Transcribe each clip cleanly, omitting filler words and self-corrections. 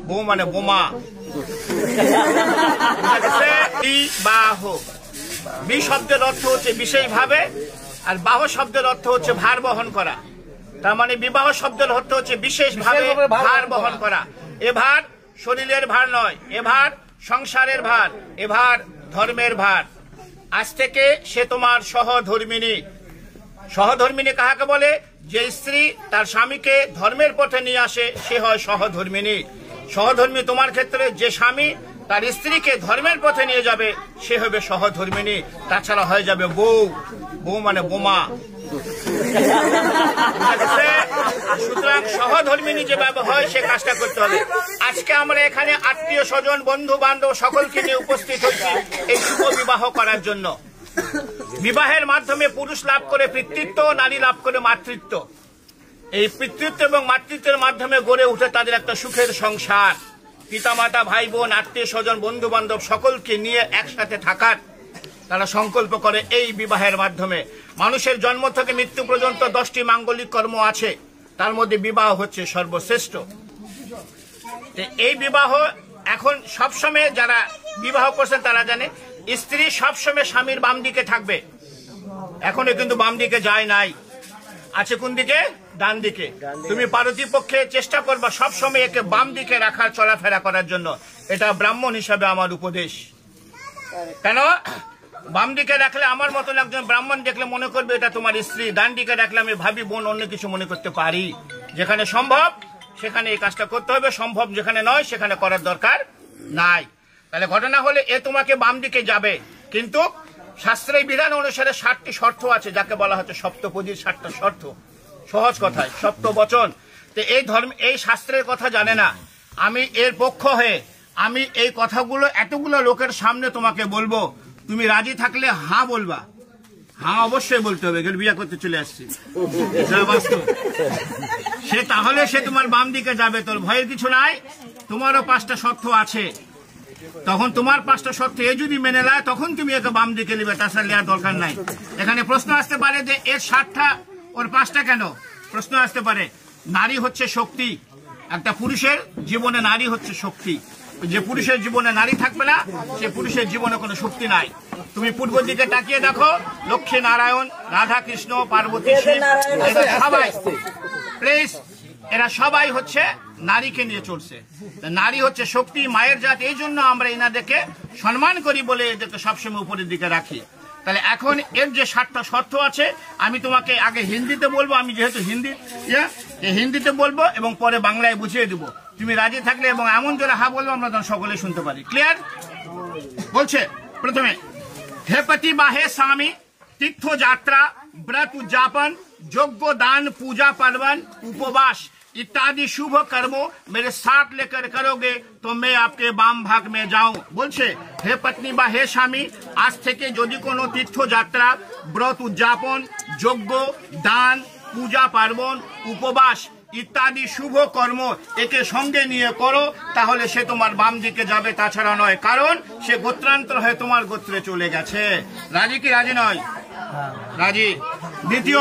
বউ মানে বোমা। বিবাহ, বি শব্দের অর্থ হচ্ছে বিশেষভাবে, আর বাহ শব্দের অর্থ হচ্ছে ভার বহন করা। তার মানে বিবাহ শব্দের অর্থ হচ্ছে বিশেষভাবে ভার বহন করা। এ ভার শরীরের ভার নয়, এ ভার সংসারের ভার, এ ভার ধর্মের ভার। আজ থেকে সে তোমার সহধর্মিনী। সহধর্মিনী কাহাকে বলে? যে স্ত্রী তার স্বামীকে ধর্মের পথে নিয়ে আসে সে হয় সহধর্মিনী। সহধর্মী তোমার ক্ষেত্রে যে স্বামী তার স্ত্রীকে ধর্মের পথে নিয়ে যাবে সে হবে সহধর্মিনী। তাছাড়া হয়ে যাবে বউ, বউ মানে বোমা। সুতরাং সহধর্মিনী যেভাবে হয় সে কাজটা করতে হবে। আজকে আমরা এখানে আত্মীয় স্বজন বন্ধু বান্ধব সকলকে নিয়ে উপস্থিত হচ্ছি এই শুভ বিবাহ করার জন্য। বিবাহের মাধ্যমে পুরুষ লাভ করে পিতৃত্ব, নারী লাভ করে মাতৃত্ব। এই পিতৃত্ব এবং মাতৃত্বের মাধ্যমে গড়ে উঠে তাদের একটা সুখের সংসার। পিতামাতা, ভাই বোন, আত্মীয় স্বজন, বন্ধু বান্ধব সকলকে নিয়ে একসাথে থাকার তারা সংকল্প করে এই বিবাহের মাধ্যমে। মানুষের জন্ম থেকে মৃত্যু পর্যন্ত 10টি মাঙ্গলিক কর্ম আছে, তার মধ্যে বিবাহ হচ্ছে সর্বশ্রেষ্ঠ। এই বিবাহ এখন সবসময় যারা বিবাহ করছেন তারা জানে স্ত্রী সবসময় স্বামীর বাম দিকে থাকবে। এখনো কিন্তু বাম দিকে যায় নাই, আছে কোন দিকে? ডান দিকে। তুমি পারতিপক্ষে চেষ্টা করবা সবসময় একে বাম দিকে রাখার, চলাফেরা করার জন্য। এটা ব্রাহ্মণ হিসাবে আমার উপদেশ। কেন? বাম দিকে রাখলে আমার মতন একজন ব্রাহ্মণ দেখলে মনে করবে এটা তোমার স্ত্রী। ডান দিকে রাখলে আমি ভাবি বোন, অন্য কিছু মনে করতে পারি। যেখানে সম্ভব সেখানে এই কাজটা করতে হবে, সম্ভব যেখানে নয় সেখানে করার দরকার নাই। তাহলে ঘটনা হলে এ তোমাকে বাম দিকে যাবে, কিন্তু শাস্ত্রের বিধান অনুসারে 7টি শর্ত আছে, যাকে বলা হচ্ছে সপ্তপদীর 7টা শর্ত। সহজ কথায় সপ্তবচন। তো এই ধর্ম, এই শাস্ত্রের কথা জানে না। আমি এর পক্ষ হয়ে আমি এই কথাগুলো এতগুলো লোকের সামনে তোমাকে বলবো। তুমি রাজি থাকলে হ্যাঁ বলবা। হ্যাঁ অবশ্যই বলতে হবে, বিয়ে করতে চলে আসছি সে, তাহলে সে তোমার বাম দিকে যাবে। তোর ভয়ের কিছু নাই, তোমারও 5টা শর্ত আছে। তখন তোমার 5টা শর্ত এ যদি মেনে নেয় তখন তুমি একে বাম দিকে নেবে, তাছাড়া নেওয়ার দরকার নাই। এখানে প্রশ্ন আসতে পারে যে এর 7টা ওর 5টা কেন? প্রশ্ন আসতে পারে। নারী হচ্ছে শক্তি। একটা পুরুষের জীবনে নারী হচ্ছে শক্তি। যে পুরুষের জীবনে নারী থাকবে না সে পুরুষের জীবনে কোনো শক্তি নাই। তুমি পূর্ব দিকে তাকিয়ে দেখো, লক্ষ্মী নারায়ণ, রাধা কৃষ্ণ, পার্বতী, শিব, সবাই প্লিজ এরা সবাই হচ্ছে নারীকে নিয়ে চলছে। নারী হচ্ছে শক্তি, মায়ের জাত। এই জন্য আমরা এনাদেরকে সম্মান করি বলে এদেরকে সবসময় উপরের দিকে রাখি। তাহলে এখন এর যে 7টা শর্ত আছে আমি তোমাকে আগে হিন্দিতে বলবো, আমি যেহেতু হিন্দিতে বলবো এবং পরে বাংলায় বুঝিয়ে দেবো। তুমি রাজি থাকলে এবং এমন জোরে হা বলবো আমরা তখন সকলে শুনতে পারি। ক্লিয়ার? বলছে প্রথমে, হে পতি বা হে স্বামী, তীর্থ যাত্রা, व्रत उद्यापन, यज्ञ दान, पूजा पार्वन, उपवास इत्यादि शुभ कर्मों मेरे साथ लेकर करोगे तो मैं आपके बाम भाग में जाऊं। बोलছে হে পত্নী বা হে স্বামী, আজ থেকে যদি কোনো তীর্থ যাত্রা, ব্রত উদ্যাপন, যজ্ঞ দান, পূজা পার্বণ, উপবাস ইত্যাদি শুভ কর্ম একে সঙ্গে নিয়ে করো, তাহলে সে তোমার বাম দিকে যাবে, তাছাড়া নয়। কারণ সে গোত্রান্তর হয়ে তোমার গোত্রে চলে গেছে। রাজি কি রাজি নয়? राजी। द्वितीय,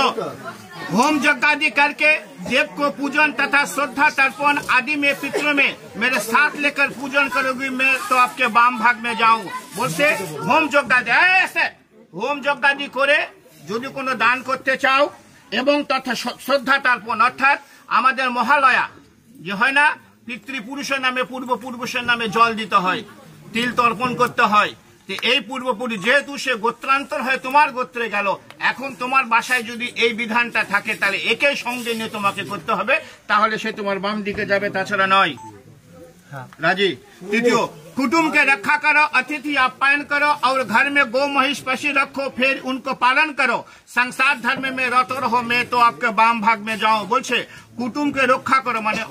होम यज्ञ आदि करके देव को पूजन तथा श्रद्धा तर्पण आदि में पितरों में मेरे साथ लेकर पूजन करोगी, मैं तो आपके बाम भाग में जाऊं। बोलছে হোম যজ্ঞ আদি, হোম যজ্ঞ আদি করে যদি কোনো দান করতে চাও এবং তথা শ্রদ্ধা তর্পণ অর্থাৎ আমাদের মহালয়া যে হয় না, পিতৃপুরুষের নামে পূর্বপুরুষের নামে জল দিতে হয়, তিল তর্পণ করতে হয়। এই পূর্বপুরুষ যেহেতু সে গোত্রান্তর হয়ে তোমার গোত্রে গেল, এখন তোমার বাসায় যদি এই বিধানটা থাকে তাহলে একে সঙ্গে নিয়ে তোমাকে করতে হবে, তাহলে সে তোমার বাম দিকে যাবে, তাছাড়া নয়। राजी। तृतीय, कुटुंब के रक्षा करो, अतिथि आप्यायन करो और घर में गौ महिष पशु रखो, फिर उनको पालन करो, संसार धर्म में रत रहो, मैं तो आपके बाम भाग में जाऊं। बोलছে কুটুমকে রক্ষা করো মানে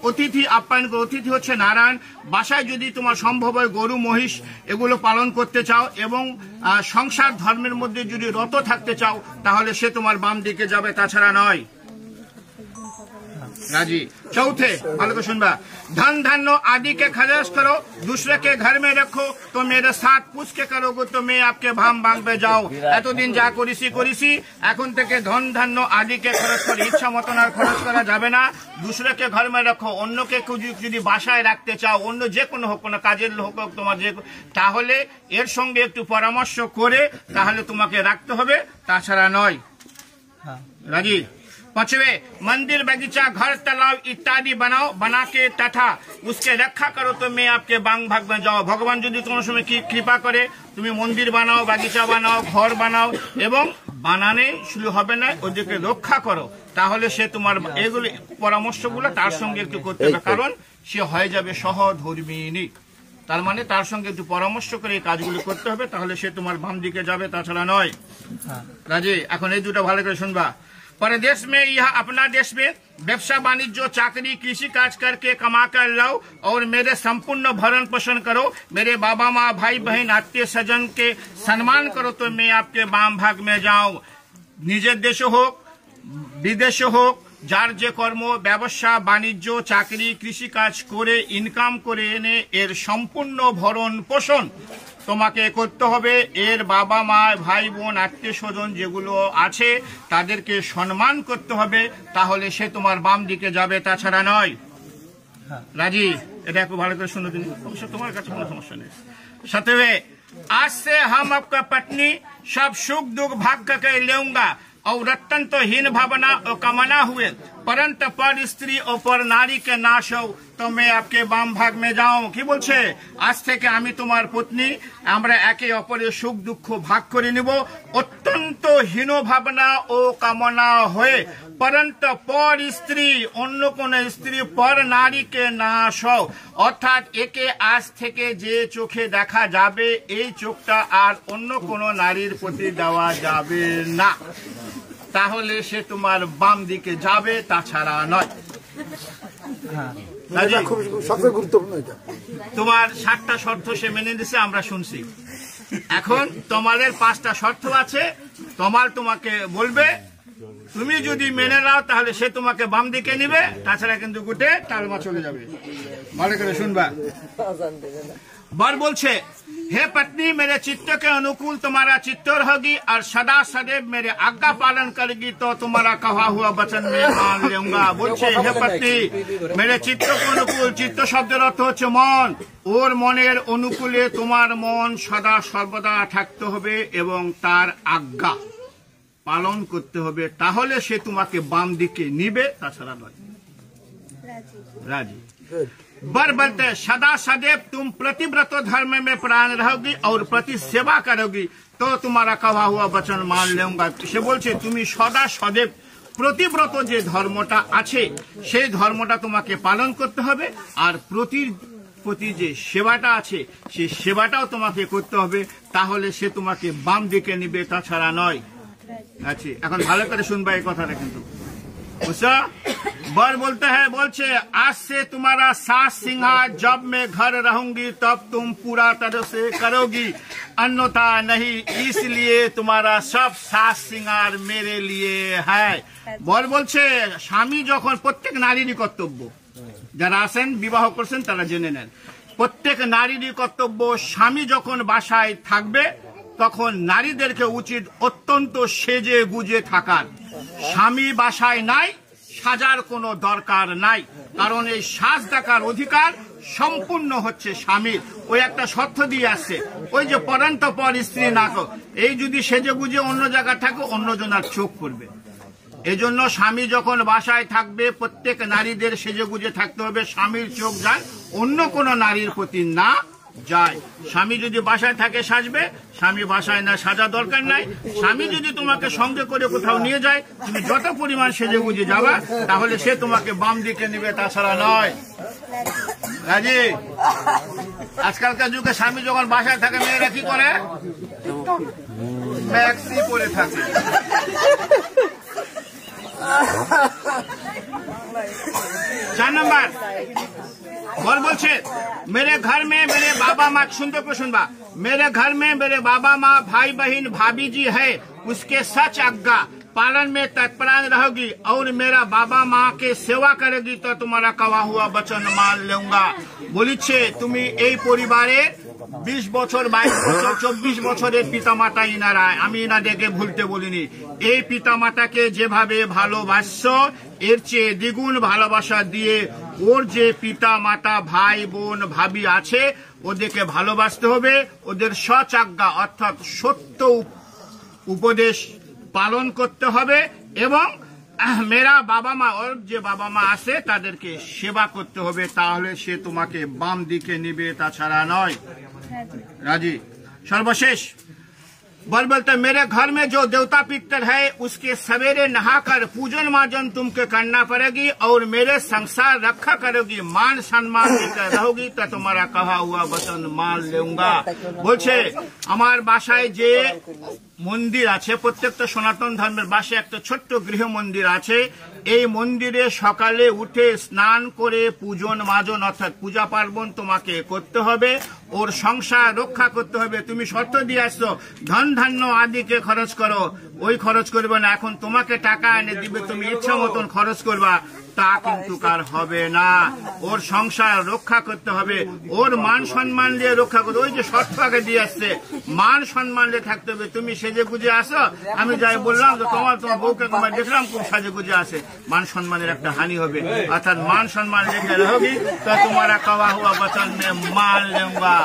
অতিথি আপ্যায়ন করো। অতিথি হচ্ছে নারায়ণ। বাসায় যদি তোমার সম্ভব হয় গরু মহিষ এগুলো পালন করতে চাও এবং সংসার ধর্মের মধ্যে যদি রত থাকতে চাও তাহলে সে তোমার বাম দিকে যাবে, তাছাড়া নয়। राजी। चौथे ভালো করে শুনবা, धन धान्य आदि के खर्च करो, दूसरे के घर में रखो, तो मेरे साथ पूछ के करोगे तो मैं आपके भाम भांग पे जाओ। এতদিন যা করেছি এখন থেকে ধন ধান্য আদিকে খরচ করে ইচ্ছা মতন আর খরচ করা যাবে না। दूसरे के घर में रखो, অন্যকে যদি বাসায় রাখতে চাও, অন্য যে কোনো হোক, কোনো কাজের লোক হোক তোমার, যে তাহলে এর সঙ্গে একটু পরামর্শ করে তাহলে তোমাকে রাখতে হবে, তাছাড়া নয়। राजी। पांचवे, मंदिर बगीचा घर तालाब इत्यादि बनाओ, बना के तथा उसके रक्षा करो तो मैं आपके बांग भाग में जाओ। भगवान যদি তোমার সময় কি কৃপা করে তুমি মন্দির বানাও, বাগিচা বানাও, ঘর বানাও এবং বানানে শুরু হবে না, ওদেরকে রক্ষা করো, তাহলে সে তোমার এগুলো পরামর্শগুলো তার সঙ্গে একটু করতে হবে, কারণ সে হয়ে যাবে সহধর্মিণী। তার মানে তার সঙ্গে একটু পরামর্শ করে এই কাজগুলো করতে হবে, তাহলে সে তোমার বাম দিকে যাবে, তাছাড়া নয়। রাজি। এখন এই দুটো ভালো করে শুনবা। परदेश में यह अपना देश में व्यवसाय वाणिज्य चाकरी कृषि काज करके कमा कर लाओ और मेरे संपूर्ण भरण पोषण करो, मेरे बाबा माँ भाई बहन आत्मीय सज्जन के सम्मान करो तो मैं आपके बाम भाग में जाऊं। निजे देश হোক বিদেশ হোক, যার যে কর্ম ব্যবসা বাণিজ্য চাকরি কৃষি কাজ করে ইনকাম করে এনে এর সম্পূর্ণ ভরণ পোষণ তোমাকে করতে হবে। এর বাবা মা ভাই বোন আত্মীয় স্বজন যেগুলো আছে তাদেরকে সম্মান করতে হবে, তাহলে সে তোমার বাম দিকে যাবে, তাছাড়া নয়। রাজি। এটা একটু ভালো করে শুনে দিন, অবশ্য তোমার কাছে কোনো সমস্যা নেই। সাতवें, आज से हम आपका पत्नी सब सुख दुख भाग करके लेऊंगा और रत्न तो हीन भावना और कामना हुए, परंतु पर स्त्री और पर नारी के नाश हो तो मैं आपके बाम भाग में जाऊं। কি বলছে? আজ থেকে আমি তোমার পত্নী, আমরা একে অপরের সুখ দুঃখ ভাগ করে নিব, অত্যন্ত হীন ভাবনা ও কামনা হয়ে, परंतु पर स्त्री অন্য কোন স্ত্রী পর নারীকে নাশ হও, অর্থাৎ একে আজ থেকে যে চোখে দেখা যাবে এই চোখটা আর অন্য কোন নারীর প্রতি দেওয়া যাবে না, তাহলে সে তোমার বাম দিকে যাবে, তাছাড়া নয়। সবচেয়ে গুরুত্বপূর্ণ এটা। তোমার 7টা শর্ত সে মেনে দিছে, আমরা শুনছি। এখন তোমাদের 5টা শর্ত আছে, তোমাকে বলবে, তুমি যদি মেনে নাও তাহলে সে তোমাকে বাম দিকে নিবে, তাছাড়া কিন্তু গুটে তালমা চলে যাবে। ভালো করে শুনবা। बर बोलছে, हे पत्नी मेरे चित्त के अनुकूल तुम्हारा चित्त रहेगी और सदा सदैव मेरे आज्ञा पालन करेगी तो तुम्हारा कहा हुआ वचन मैं मान लूंगा। बोलছে, हे पत्नी मेरे चित्त के अनुकूल, चित्त শব্দের অর্থ হচ্ছে মন, ওর মনের অনুকূলে তোমার মন সদা সর্বদা থাকতে হবে এবং তার আজ্ঞা পালন করতে হবে, তাহলে সে তোমাকে বাম দিকে নিবে, তাছাড়া নয়। রাজি। बर बोलते, सदा सदैव तुम प्रतिव्रत धर्म में प्राण रहोगी और प्रति सेवा करोगी तो तुम्हारा कहा हुआ वचन मान लूंगा। সে বলছে তুমি সদা সदैव প্রতিব্রত যে ধর্মটা আছে সেই ধর্মটা তোমাকে পালন করতে হবে, আর প্রতি যে সেবাটা আছে সেই সেবাটাও তোমাকে করতে হবে, তাহলে সে তোমাকে বাম দিকে নিবে, তাছাড়া নয়। আচ্ছা, এখন ভালো করে শুনবা এই কথাটা কিন্তু। বুঝছো? बर बोलते हैं, बोलছে, आज से तुम्हारा सास सिंहार जब मैं घर रहूंगी तब तुम पूरा तरह से करोगी, अन्यथा नहीं, इसलिए तुम्हारा सब सास सिंगार मेरे लिए है। बर बोलছে, স্বামী যখন, প্রত্যেক নারীরই কর্তব্য, যারা আছেন বিবাহ করছেন তারা জেনে নেন, প্রত্যেক নারীরই কর্তব্য, স্বামী যখন বাসায় থাকবে তখন নারীদেরকে উচিত অত্যন্ত সেজে গুজে থাকার। স্বামী বাসায় নাই, সাজার কোনো দরকার নাই, কারণ এই সাজ দেখার অধিকার সম্পূর্ণ হচ্ছে স্বামীর। ওই একটা শর্ত দিয়ে আসছে, ওই যে পরন্ত পর স্ত্রী না কর, এই যদি সেজে গুজে অন্য জায়গায় থাকে অন্যজনের চোখ পড়বে। এজন্য স্বামী যখন বাসায় থাকবে প্রত্যেক নারীদের সেজে গুজে থাকতে হবে, স্বামীর চোখ যায় অন্য কোনো নারীর প্রতি না যায়। স্বামী যদি বাসায় থাকে সাজবে, স্বামী বাসায় না সাজা দরকার নাই। স্বামী যদি তোমাকে সঙ্গে করে কোথাও নিয়ে যায়, তুমি যত পরিমাণ সেজে গুজে যাবা তাহলে সে তোমাকে বাম দিকে নেবে, তাছাড়া নয়। রাজি। আজকালকার যুগে স্বামী যখন বাসায় থাকে মেয়েরা কি করে? ম্যাক্সি পরে থাকে। 4 नंबर और बोलছে, मेरे घर में मेरे बाबा माँ, सुनते को सुनबा, मेरे घर में मेरे बाबा माँ भाई बहन भाभी जी है, उसके सच आज्ञा पालन में तत्परायण रहोगी और मेरा बाबा माँ के सेवा करेगी तो तुम्हारा कहा हुआ वचन मान लूंगा। বলিছে তুমি এই পরিবারে 20 বছর 22 বছর 24 বছরের পিতামাতা ইনারা, আমি ইনাদেরকে ভুলতে বলিনি। এই পিতামাতাকে যেভাবে ভালোবাসছো এর চেয়ে দ্বিগুণ ভালোবাসা দিয়ে ওর যে পিতা মাতা ভাই বোন ভাবি আছে ওদেরকে ভালোবাসতে হবে, ওদের সৎআজ্ঞা অর্থাৎ সত্য উপদেশ পালন করতে হবে এবং মেরা বাবা মা ওর যে বাবা মা আছে তাদেরকে সেবা করতে হবে, তাহলে সে তোমাকে বাম দিকে নিবে, তাছাড়া নয়। রাজি। সর্বশেষ बोलते मेरे घर में जो देवता पितर है उसके सवेरे नहाकर पूजन मार्जन तुमको करना पड़ेगी और मेरे संसार रखा करोगी, मान सम्मान देकर रहोगी तो तुम्हारा कहा हुआ वचन मान लूंगा। বলছে আমার বাসায় যে মন্দির আছে, প্রত্যেকটা সনাতন ধর্মের বাসায় একটা ছোট্ট গৃহ মন্দির আছে, এই মন্দিরে সকালে উঠে স্নান করে পূজন মাজন অর্থাৎ পূজা পার্বণ তোমাকে করতে হবে, ওর সংসার রক্ষা করতে হবে। তুমি শর্ত দিয়ে আসছো ধন ধান্য আদিকে খরচ করো, ওই খরচ করবে না, এখন তোমাকে টাকা এনে দিবে, তুমি ইচ্ছা মতন খরচ করবা, তা কিন্তু কার হবে না। ওর সংসার রক্ষা করতে হবে, ওর মান সম্মান দিয়ে রক্ষা করতে, ওই যে শর্ত আগে দিয়ে আসছে মান সম্মান দিয়ে থাকতে হবে। তুমি সেজে গুজে আসো, আমি যাই বললাম যে তোমার বউকে তোমার দেখলাম খুব সাজে গুজে আসে, মান সম্মানের একটা হানি হবে। অর্থাৎ মান সম্মান রেখে রहोगी तो तुम्हारा कहा हुआ वचन में मान लूंगा।